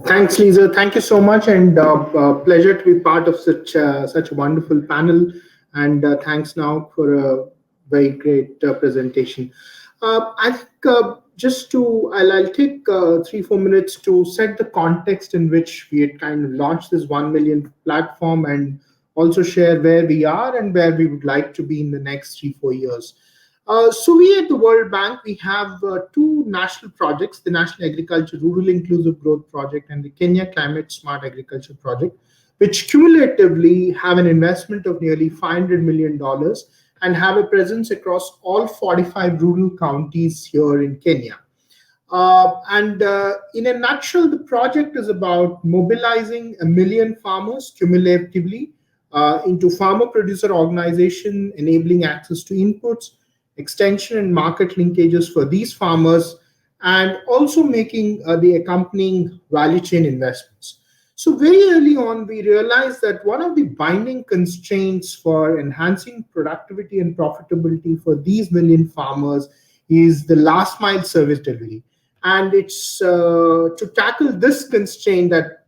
Thanks, Lisa. Thank you so much, and pleasure to be part of such a wonderful panel. And thanks now for a very great presentation. I think I'll take 3 4 minutes to set the context in which we had kind of launched this 1 million platform, and also share where we are and where we would like to be in the next 3 4 years. So we at the World Bank, we have two national projects, the National Agriculture Rural Inclusive Growth Project and the Kenya Climate Smart Agriculture Project, which cumulatively have an investment of nearly $500 million dollars and have a presence across all 45 rural counties here in Kenya. And in a nutshell, the project is about mobilizing 1 million farmers cumulatively into farmer producer organization, enabling access to inputs, extension and market linkages for these farmers, and also making the accompanying value chain investments. So, very early on, we realized that one of the binding constraints for enhancing productivity and profitability for these million farmers is the last mile service delivery. And it's to tackle this constraint that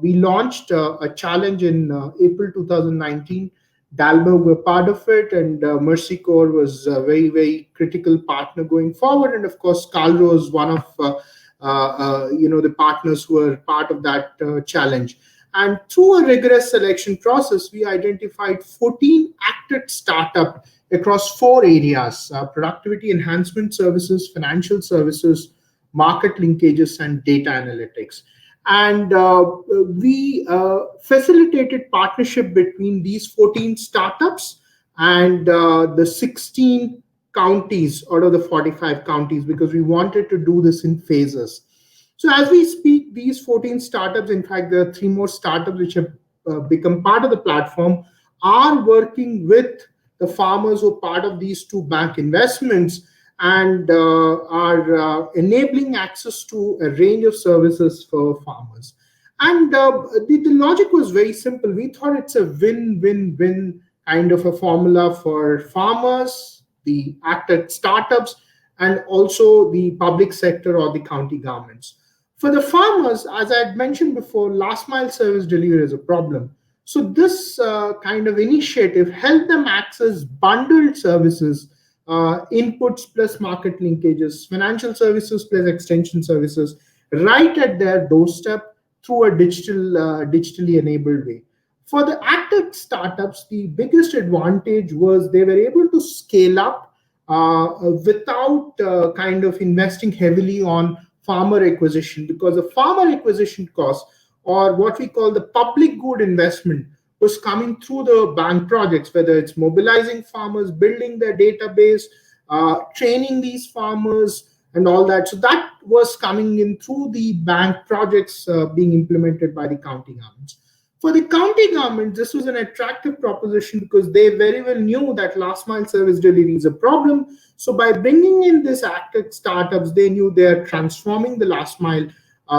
we launched a challenge in April 2019. Dalberg were part of it, and Mercy Corps was a very, very critical partner going forward. And of course, Calro is one of the partners who were part of that challenge. And through a rigorous selection process, we identified 14 active startup across four areas: productivity enhancement services, financial services, market linkages, and data analytics. And we facilitated partnership between these 14 startups and the 16 counties out of the 45 counties, because we wanted to do this in phases. So as we speak, these 14 startups, in fact, there are three more startups which have become part of the platform, are working with the farmers who are part of these two bank investments, and are enabling access to a range of services for farmers. And the logic was very simple. We thought it's a win-win-win kind of a formula for farmers, the active startups, and also the public sector or the county governments. For the farmers, as I had mentioned before, last mile service delivery is a problem. So this kind of initiative helped them access bundled services, inputs plus market linkages, financial services plus extension services, right at their doorstep through a digitally enabled way. For the active startups, the biggest advantage was they were able to scale up without kind of investing heavily on farmer acquisition, because the farmer acquisition cost, or what we call the public good investment, was coming through the bank projects, whether it's mobilizing farmers, building their database, training these farmers, and all that. So that was coming in through the bank projects being implemented by the county governments. For the county government, this was an attractive proposition because they very well knew that last mile service delivery is a problem. So by bringing in this active startups, they knew they are transforming the last mile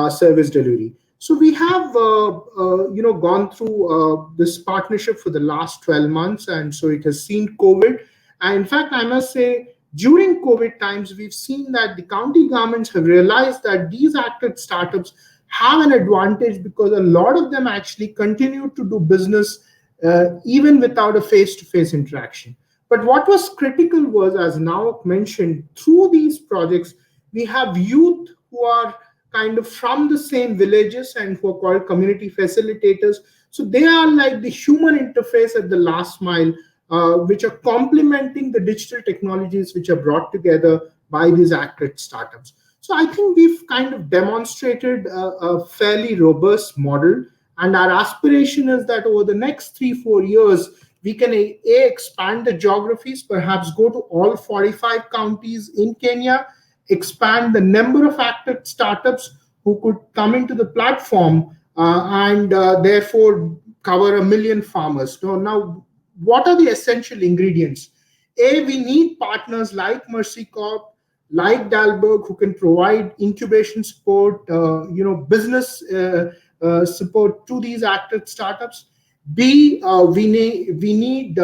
service delivery. So we have, gone through this partnership for the last 12 months, and so it has seen COVID. And in fact, I must say, during COVID times, we've seen that the county governments have realized that these active startups have an advantage because a lot of them actually continue to do business even without a face-to-face interaction. But what was critical was, as now mentioned, through these projects, we have youth who are kind of from the same villages and who are called community facilitators. So they are like the human interface at the last mile, which are complementing the digital technologies which are brought together by these active startups. So I think we've kind of demonstrated a fairly robust model, and our aspiration is that over the next 3 4 years, we can expand the geographies, perhaps go to all 45 counties in Kenya, expand the number of active startups who could come into the platform, and therefore cover 1 million farmers. Now, what are the essential ingredients? We need partners like Mercy Corp, like Dalberg, who can provide incubation support, business support to these active startups. We need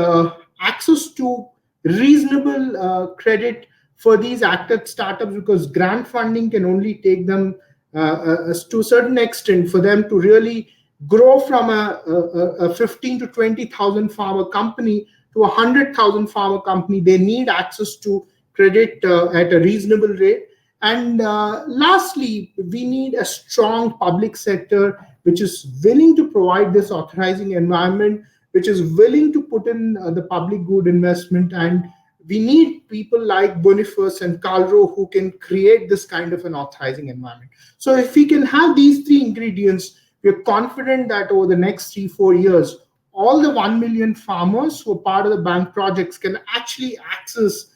access to reasonable credit for these active startups, because grant funding can only take them to a certain extent, for them to really grow from a 15 to 20,000 farmer company to a 100,000 farmer company, they need access to credit at a reasonable rate. And lastly, we need a strong public sector which is willing to provide this authorizing environment, which is willing to put in the public good investment. And we need people like Boniface and Calro who can create this kind of an authorizing environment. So if we can have these three ingredients, we're confident that over the next 3-4 years, all the 1 million farmers who are part of the bank projects can actually access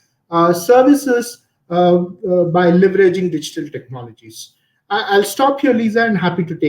services by leveraging digital technologies. I'll stop here, Lisa, and happy to take